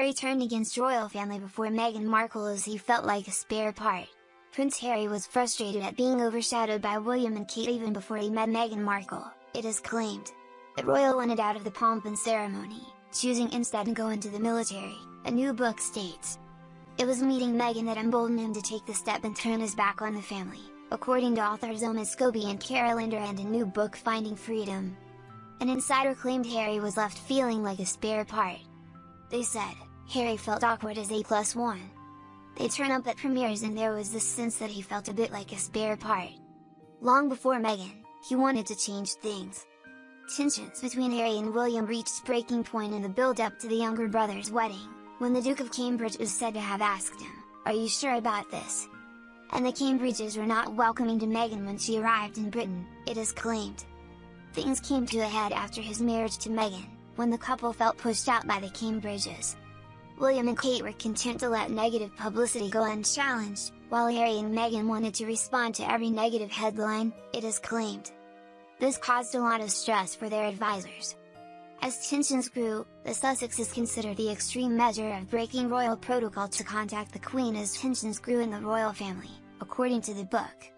Harry turned against royal family before Meghan Markle as he felt like a spare part. Prince Harry was frustrated at being overshadowed by William and Kate even before he met Meghan Markle. It is claimed that royal wanted out of the pomp and ceremony, choosing instead to go into the military, a new book states. It was meeting Meghan that emboldened him to take the step and turn his back on the family, according to authors Omid Scobie and Carol Durand in a new book Finding Freedom. An insider claimed Harry was left feeling like a spare part. They said, Harry felt awkward as A+1. They turn up at premieres and there was this sense that he felt a bit like a spare part. Long before Meghan, he wanted to change things. Tensions between Harry and William reached breaking point in the build-up to the younger brother's wedding, when the Duke of Cambridge is said to have asked him, "Are you sure about this?" And the Cambridges were not welcoming to Meghan when she arrived in Britain, it is claimed. Things came to a head after his marriage to Meghan, when the couple felt pushed out by the Cambridges. William and Kate were content to let negative publicity go unchallenged, while Harry and Meghan wanted to respond to every negative headline, it is claimed. This caused a lot of stress for their advisors. As tensions grew, the Sussexes considered the extreme measure of breaking royal protocol to contact the Queen as tensions grew in the royal family, according to the book.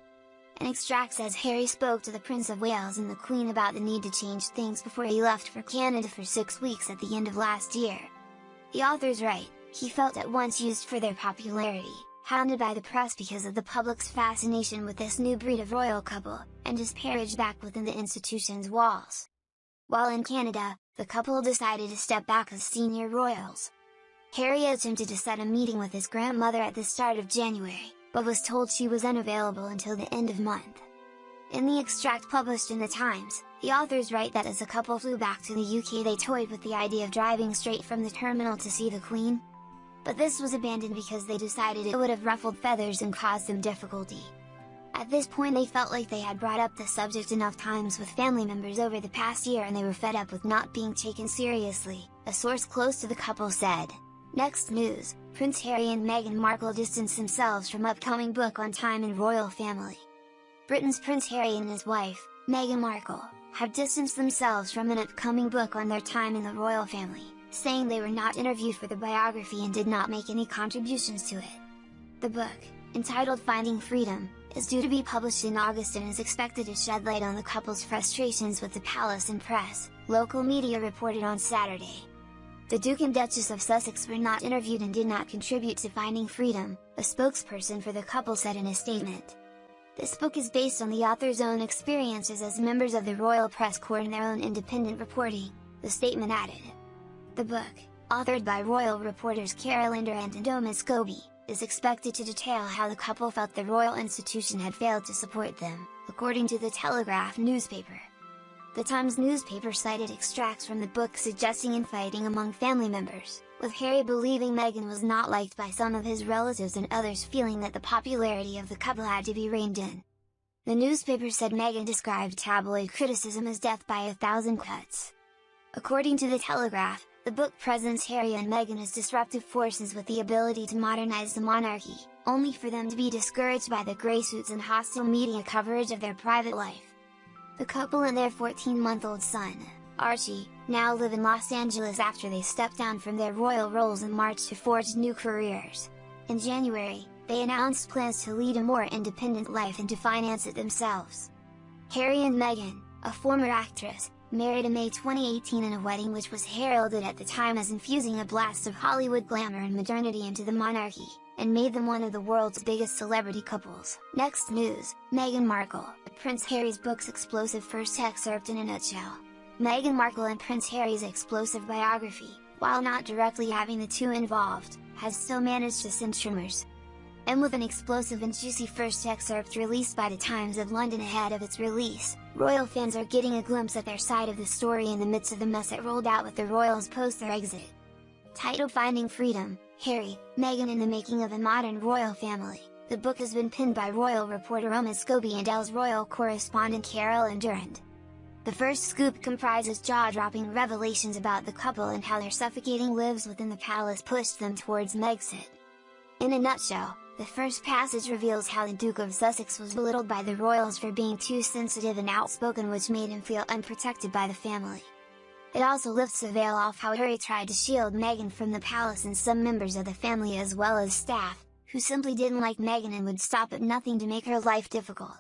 An extract says Harry spoke to the Prince of Wales and the Queen about the need to change things before he left for Canada for 6 weeks at the end of last year. The authors write, he felt at once used for their popularity, hounded by the press because of the public's fascination with this new breed of royal couple, and disparaged back within the institution's walls. While in Canada, the couple decided to step back as senior royals. Harry attempted to set a meeting with his grandmother at the start of January, but was told she was unavailable until the end of month. In the extract published in the Times, the authors write that as the couple flew back to the UK they toyed with the idea of driving straight from the terminal to see the Queen. But this was abandoned because they decided it would have ruffled feathers and caused them difficulty. At this point they felt like they had brought up the subject enough times with family members over the past year and they were fed up with not being taken seriously, a source close to the couple said. Next news, Prince Harry and Meghan Markle distance themselves from upcoming book on time in royal family. Britain's Prince Harry and his wife, Meghan Markle, have distanced themselves from an upcoming book on their time in the royal family, saying they were not interviewed for the biography and did not make any contributions to it. The book, entitled Finding Freedom, is due to be published in August and is expected to shed light on the couple's frustrations with the palace and press, local media reported on Saturday. The Duke and Duchess of Sussex were not interviewed and did not contribute to Finding Freedom, a spokesperson for the couple said in a statement. This book is based on the author's own experiences as members of the royal press corps and their own independent reporting, the statement added. The book, authored by royal reporters Carol Durand and Omid Scobie, is expected to detail how the couple felt the royal institution had failed to support them, according to the Telegraph newspaper. The Times newspaper cited extracts from the book suggesting infighting among family members, with Harry believing Meghan was not liked by some of his relatives and others feeling that the popularity of the couple had to be reined in. The newspaper said Meghan described tabloid criticism as death by 1,000 cuts. According to the Telegraph, the book presents Harry and Meghan as disruptive forces with the ability to modernize the monarchy, only for them to be discouraged by the grey suits and hostile media coverage of their private life. The couple and their 14-month-old son, Archie, now live in Los Angeles after they stepped down from their royal roles in March to forge new careers. In January, they announced plans to lead a more independent life and to finance it themselves. Harry and Meghan, a former actress, married in May 2018 in a wedding which was heralded at the time as infusing a blast of Hollywood glamour and modernity into the monarchy, and made them one of the world's biggest celebrity couples. Next news, Meghan Markle, Prince Harry's book's explosive first excerpt in a nutshell. Meghan Markle and Prince Harry's explosive biography, while not directly having the two involved, has still managed to send tremors. And with an explosive and juicy first excerpt released by the Times of London ahead of its release, royal fans are getting a glimpse at their side of the story in the midst of the mess that rolled out with the royals post their exit. Titled Finding Freedom, Harry, Meghan and the Making of a Modern Royal Family, the book has been penned by royal reporter Omid Scobie and EL's royal correspondent Carol Durand. The first scoop comprises jaw-dropping revelations about the couple and how their suffocating lives within the palace pushed them towards Megxit. In a nutshell, the first passage reveals how the Duke of Sussex was belittled by the royals for being too sensitive and outspoken, which made him feel unprotected by the family. It also lifts the veil off how Harry tried to shield Meghan from the palace and some members of the family as well as staff, who simply didn't like Meghan and would stop at nothing to make her life difficult.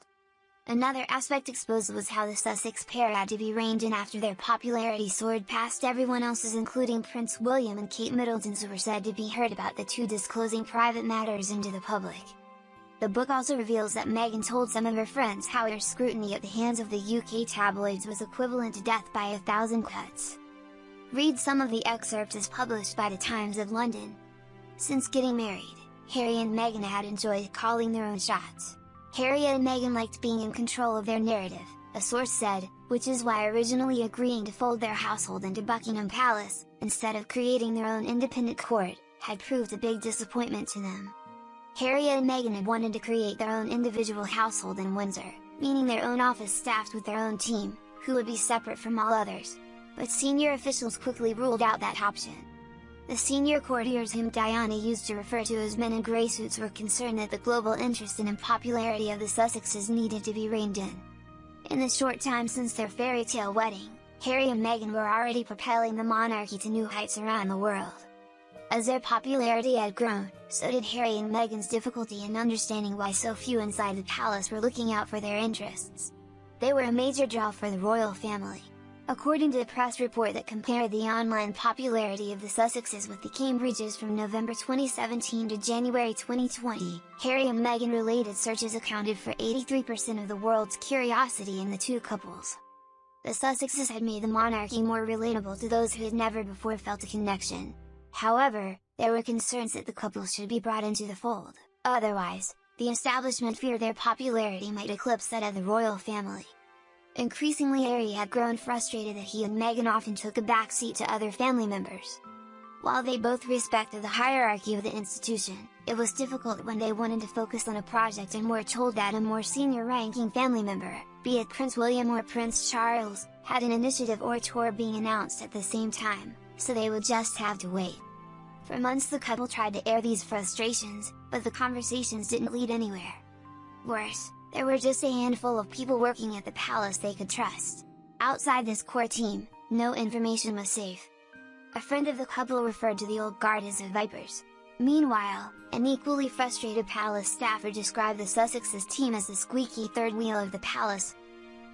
Another aspect exposed was how the Sussex pair had to be reined in after their popularity soared past everyone else's, including Prince William and Kate Middleton's, who were said to be heard about the two disclosing private matters into the public. The book also reveals that Meghan told some of her friends how her scrutiny at the hands of the UK tabloids was equivalent to death by 1,000 cuts. Read some of the excerpts as published by the Times of London. Since getting married, Harry and Meghan had enjoyed calling their own shots. Harry and Meghan liked being in control of their narrative, a source said, which is why originally agreeing to fold their household into Buckingham Palace, instead of creating their own independent court, had proved a big disappointment to them. Harry and Meghan had wanted to create their own individual household in Windsor, meaning their own office staffed with their own team, who would be separate from all others. But senior officials quickly ruled out that option. The senior courtiers whom Diana used to refer to as men in grey suits were concerned that the global interest and unpopularity of the Sussexes needed to be reined in. In the short time since their fairy tale wedding, Harry and Meghan were already propelling the monarchy to new heights around the world. As their popularity had grown, so did Harry and Meghan's difficulty in understanding why so few inside the palace were looking out for their interests. They were a major draw for the royal family. According to a press report that compared the online popularity of the Sussexes with the Cambridges from November 2017 to January 2020, Harry and Meghan related searches accounted for 83% of the world's curiosity in the two couples. The Sussexes had made the monarchy more relatable to those who had never before felt a connection. However, there were concerns that the couple should be brought into the fold, otherwise, the establishment feared their popularity might eclipse that of the royal family. Increasingly, Harry had grown frustrated that he and Meghan often took a backseat to other family members. While they both respected the hierarchy of the institution, it was difficult when they wanted to focus on a project and were told that a more senior-ranking family member, be it Prince William or Prince Charles, had an initiative or tour being announced at the same time, so they would just have to wait. For months the couple tried to air these frustrations, but the conversations didn't lead anywhere. Worse, there were just a handful of people working at the palace they could trust. Outside this core team, no information was safe. A friend of the couple referred to the old guard as the Vipers. Meanwhile, an equally frustrated palace staffer described the Sussexes team as the squeaky third wheel of the palace.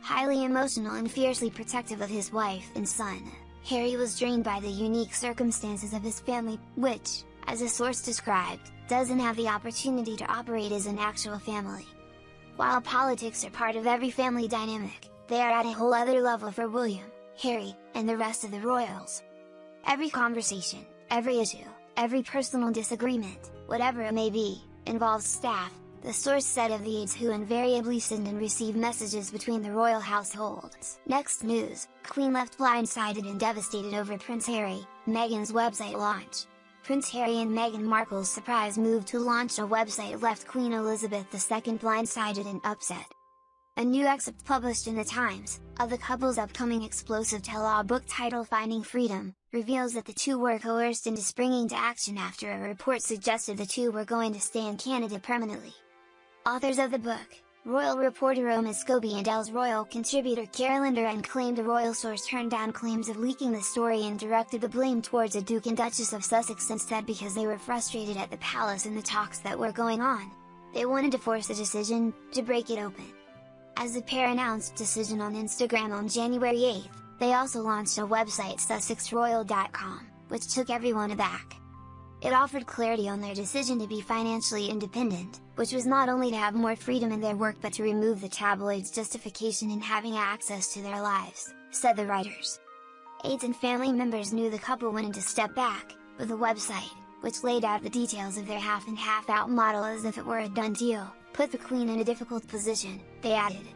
Highly emotional and fiercely protective of his wife and son, Harry was drained by the unique circumstances of his family, which, as a source described, doesn't have the opportunity to operate as an actual family. While politics are part of every family dynamic, they are at a whole other level for William, Harry, and the rest of the royals. Every conversation, every issue, every personal disagreement, whatever it may be, involves staff, the source said of the aides who invariably send and receive messages between the royal households. Next news, Queen left blindsided and devastated over Prince Harry, Meghan's website launch. Prince Harry and Meghan Markle's surprise move to launch a website left Queen Elizabeth II blindsided and upset. A new excerpt published in the Times, of the couple's upcoming explosive tell-all book titled Finding Freedom, reveals that the two were coerced into springing to action after a report suggested the two were going to stay in Canada permanently. Authors of the book, royal reporter Omid Scobie and Elle's royal contributor Carolyn Durand, claimed a royal source turned down claims of leaking the story and directed the blame towards the Duke and Duchess of Sussex instead because they were frustrated at the palace and the talks that were going on. They wanted to force a decision, to break it open. As the pair announced decision on Instagram on January 8th, they also launched a website sussexroyal.com, which took everyone aback. It offered clarity on their decision to be financially independent, which was not only to have more freedom in their work but to remove the tabloids' justification in having access to their lives, said the writers. Aides and family members knew the couple wanted to step back, but the website, which laid out the details of their half and half out model as if it were a done deal, put the Queen in a difficult position, they added.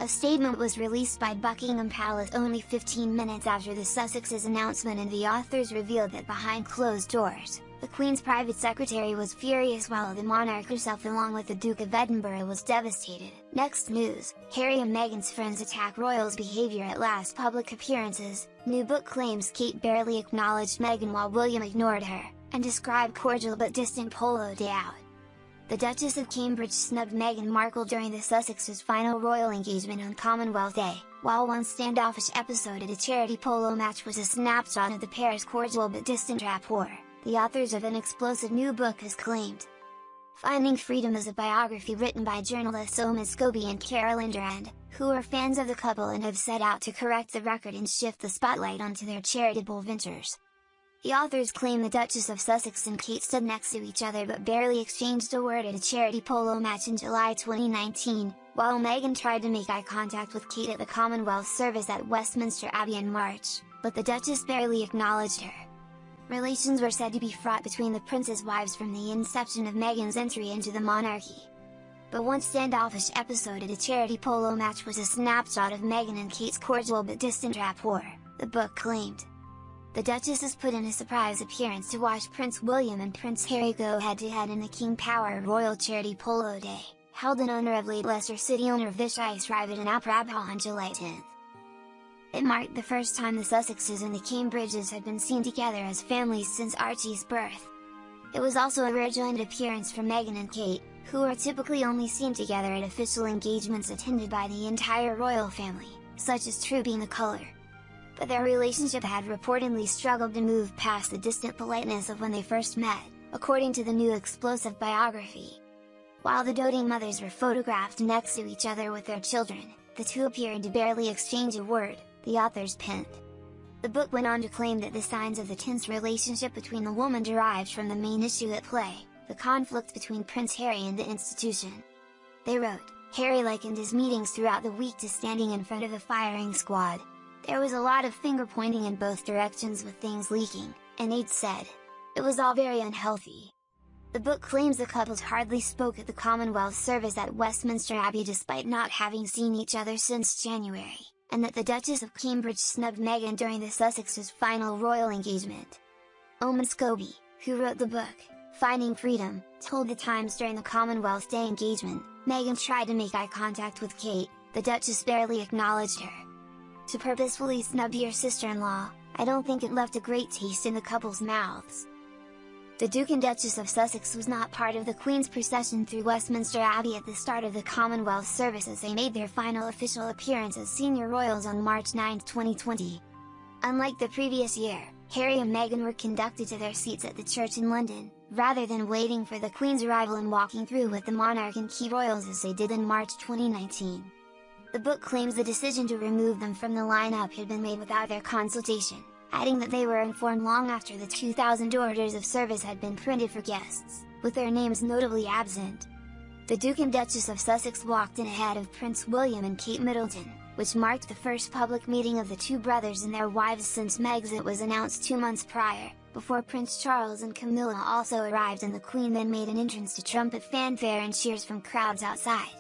A statement was released by Buckingham Palace only 15 minutes after the Sussexes' announcement, and the authors revealed that behind closed doors, the Queen's private secretary was furious while the monarch herself along with the Duke of Edinburgh was devastated. Next news, Harry and Meghan's friends attack royals' behaviour at last public appearances. New book claims Kate barely acknowledged Meghan while William ignored her, and described cordial but distant polo day out. The Duchess of Cambridge snubbed Meghan Markle during the Sussexes' final royal engagement on Commonwealth Day, while one standoffish episode at a charity polo match was a snapshot of the pair's cordial but distant rapport, the authors of an explosive new book has claimed. Finding Freedom is a biography written by journalists Owen Scobie and Carolyn Durand, who are fans of the couple and have set out to correct the record and shift the spotlight onto their charitable ventures. The authors claim the Duchess of Sussex and Kate stood next to each other but barely exchanged a word at a charity polo match in July 2019, while Meghan tried to make eye contact with Kate at the Commonwealth service at Westminster Abbey in March, but the Duchess barely acknowledged her. Relations were said to be fraught between the prince's wives from the inception of Meghan's entry into the monarchy. But one standoffish episode at a charity polo match was a snapshot of Meghan and Kate's cordial but distant rapport, the book claimed. The Duchesses put in a surprise appearance to watch Prince William and Prince Harry go head-to-head in the King Power Royal Charity Polo Day, held in honor of late Leicester City owner Vish Rivet and Aprabha on July 10. It marked the first time the Sussexes and the Cambridges had been seen together as families since Archie's birth. It was also a rare joint appearance for Meghan and Kate, who are typically only seen together at official engagements attended by the entire royal family, such as True being the colour. But their relationship had reportedly struggled to move past the distant politeness of when they first met, according to the new explosive biography. While the doting mothers were photographed next to each other with their children, the two appeared to barely exchange a word, the authors penned. The book went on to claim that the signs of the tense relationship between the woman derived from the main issue at play, the conflict between Prince Harry and the institution. They wrote, "Harry likened his meetings throughout the week to standing in front of a firing squad. There was a lot of finger-pointing in both directions with things leaking, and aides said. It was all very unhealthy." The book claims the couples hardly spoke at the Commonwealth service at Westminster Abbey despite not having seen each other since January, and that the Duchess of Cambridge snubbed Meghan during the Sussexes' final royal engagement. Owen Scobie, who wrote the book, Finding Freedom, told The Times during the Commonwealth Day engagement, Meghan tried to make eye contact with Kate, the Duchess barely acknowledged her. "To purposefully snub your sister-in-law, I don't think it left a great taste in the couple's mouths." The Duke and Duchess of Sussex was not part of the Queen's procession through Westminster Abbey at the start of the Commonwealth service as they made their final official appearance as senior royals on March 9, 2020. Unlike the previous year, Harry and Meghan were conducted to their seats at the church in London, rather than waiting for the Queen's arrival and walking through with the monarch and key royals as they did in March 2019. The book claims the decision to remove them from the lineup had been made without their consultation, adding that they were informed long after the 2,000 orders of service had been printed for guests, with their names notably absent. The Duke and Duchess of Sussex walked in ahead of Prince William and Kate Middleton, which marked the first public meeting of the two brothers and their wives since Megxit was announced 2 months prior, before Prince Charles and Camilla also arrived and the Queen then made an entrance to trumpet fanfare and cheers from crowds outside.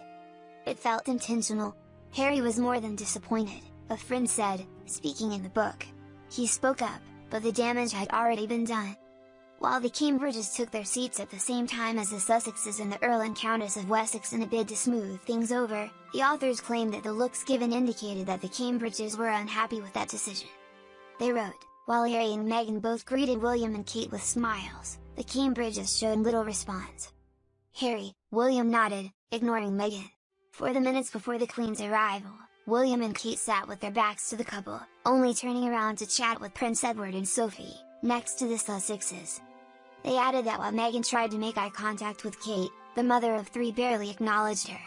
It felt intentional. Harry was more than disappointed, a friend said, speaking in the book. He spoke up, but the damage had already been done. While the Cambridges took their seats at the same time as the Sussexes and the Earl and Countess of Wessex in a bid to smooth things over, the authors claimed that the looks given indicated that the Cambridges were unhappy with that decision. They wrote, "While Harry and Meghan both greeted William and Kate with smiles, the Cambridges showed little response. William nodded, ignoring Meghan. For the minutes before the Queen's arrival, William and Kate sat with their backs to the couple, only turning around to chat with Prince Edward and Sophie, next to the Sussexes." They added that while Meghan tried to make eye contact with Kate, the mother of three barely acknowledged her.